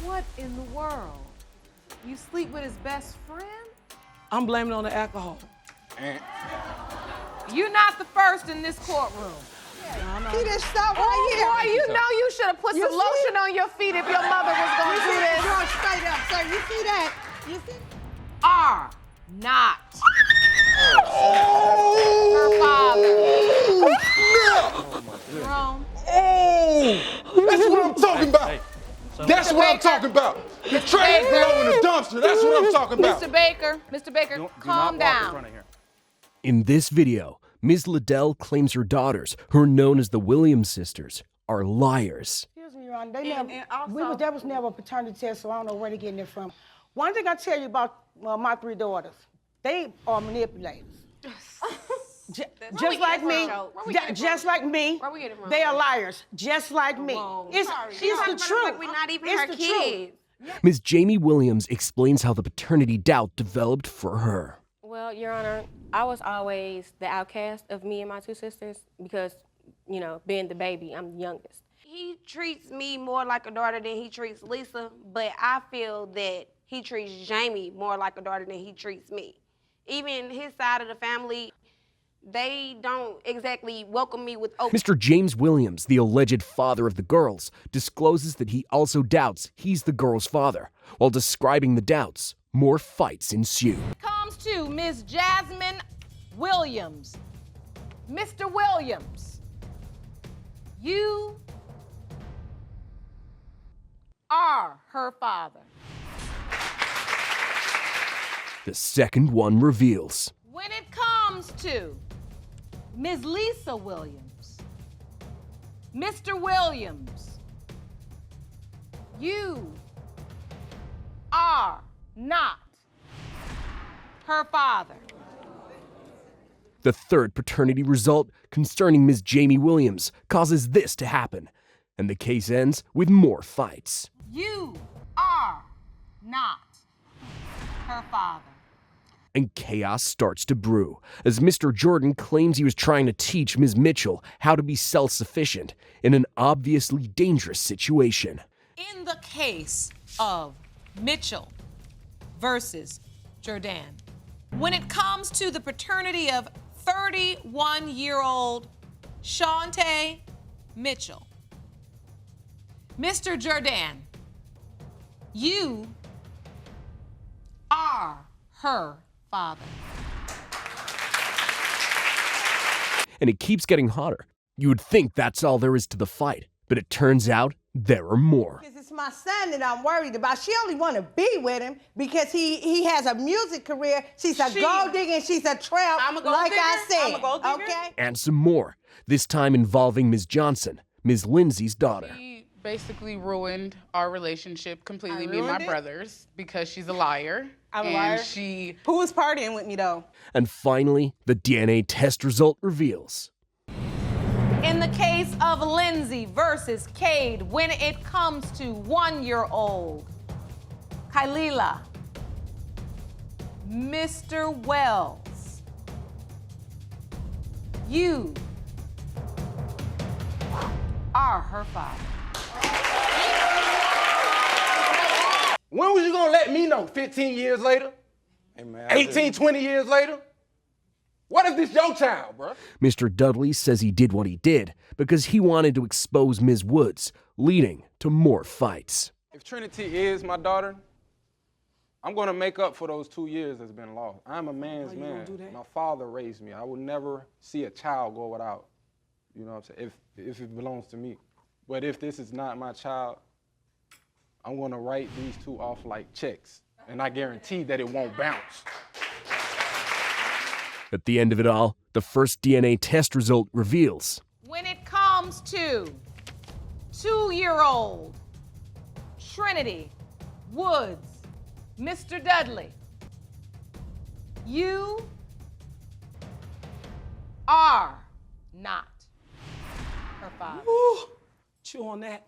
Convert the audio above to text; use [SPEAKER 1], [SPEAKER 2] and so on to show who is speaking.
[SPEAKER 1] What in the world? You sleep with his best friend?
[SPEAKER 2] I'm blaming it on the alcohol.
[SPEAKER 1] You're not the first in this courtroom.
[SPEAKER 3] He just stopped right here.
[SPEAKER 1] Boy, you know you should have put some lotion on your feet if your mother was going to do this.
[SPEAKER 3] Going straight up, sir. You see that? You see?
[SPEAKER 1] Are not her father. Jerome.
[SPEAKER 4] That's what I'm talking about. That's what I'm talking about. The trash below in the dumpster. That's what I'm talking about.
[SPEAKER 1] Mr. Baker, calm down.
[SPEAKER 5] In this video, Ms. Liddell claims her daughters, who are known as the Williams sisters, are liars.
[SPEAKER 3] Excuse me, Your Honor. That was never a paternity test, so I don't know where they're getting it from. One thing I tell you about my 3 daughters, they are manipulators. Just like me. Just like me. They are liars. Just like me. It's the truth.
[SPEAKER 6] Like we're not even her kids.
[SPEAKER 5] Ms. Jamie Williams explains how the paternity doubt developed for her.
[SPEAKER 6] Well, Your Honor, I was always the outcast of me and my 2 sisters because, you know, being the baby, I'm the youngest. He treats me more like a daughter than he treats Lisa, but I feel that he treats Jamie more like a daughter than he treats me. Even his side of the family, they don't exactly welcome me with open.
[SPEAKER 5] Mr. James Williams, the alleged father of the girls, discloses that he also doubts he's the girl's father. While describing the doubts, more fights ensue.
[SPEAKER 1] Comes to Ms. Jasmine Williams. Mr. Williams, you are her father.
[SPEAKER 5] The second one reveals.
[SPEAKER 1] When it comes to Ms. Lisa Williams, Mr. Williams, you are not her father.
[SPEAKER 5] The third paternity result concerning Ms. Jamie Williams causes this to happen, and the case ends with more fights.
[SPEAKER 1] You are not her father.
[SPEAKER 5] And chaos starts to brew as Mr. Jordan claims he was trying to teach Ms. Mitchell how to be self-sufficient in an obviously dangerous situation.
[SPEAKER 1] In the case of Mitchell versus Jordan, when it comes to the paternity of 31-year-old Shante Mitchell, Mr. Jordan, you are her father.
[SPEAKER 5] And it keeps getting hotter. You would think that's all there is to the fight, but it turns out there are more.
[SPEAKER 3] It's my son that I'm worried about. She only want to be with him because he has a music career. She's a gold digger and she's a tramp, like I said. Okay?
[SPEAKER 5] And some more, this time involving Ms. Johnson, Ms. Lindsay's daughter.
[SPEAKER 7] She basically ruined our relationship completely, me and my brothers, because she's a liar.
[SPEAKER 8] I'm a liar. Who was partying with me, though?
[SPEAKER 5] And finally, the DNA test result reveals.
[SPEAKER 1] In the case of Lindsay versus Cade, when it comes to 1-year-old Kylila, Mr. Wells, you are her father.
[SPEAKER 4] When was you gonna let me know? 15 years later?
[SPEAKER 9] Hey, man,
[SPEAKER 4] 18, 20 years later? What if this your child, bro?
[SPEAKER 5] Mr. Dudley says he did what he did because he wanted to expose Ms. Woods, leading to more fights.
[SPEAKER 9] If Trinity is my daughter, I'm gonna make up for those 2 years that's been lost. I'm a man's man. My father raised me. I will never see a child go without. You know what I'm saying? If it belongs to me. But if this is not my child, I'm gonna write these 2 off like checks, and I guarantee that it won't bounce.
[SPEAKER 5] At the end of it all, the first DNA test result reveals.
[SPEAKER 1] When it comes to 2-year-old Trinity Woods, Mr. Dudley, you are not her father.
[SPEAKER 2] Ooh, chew on that.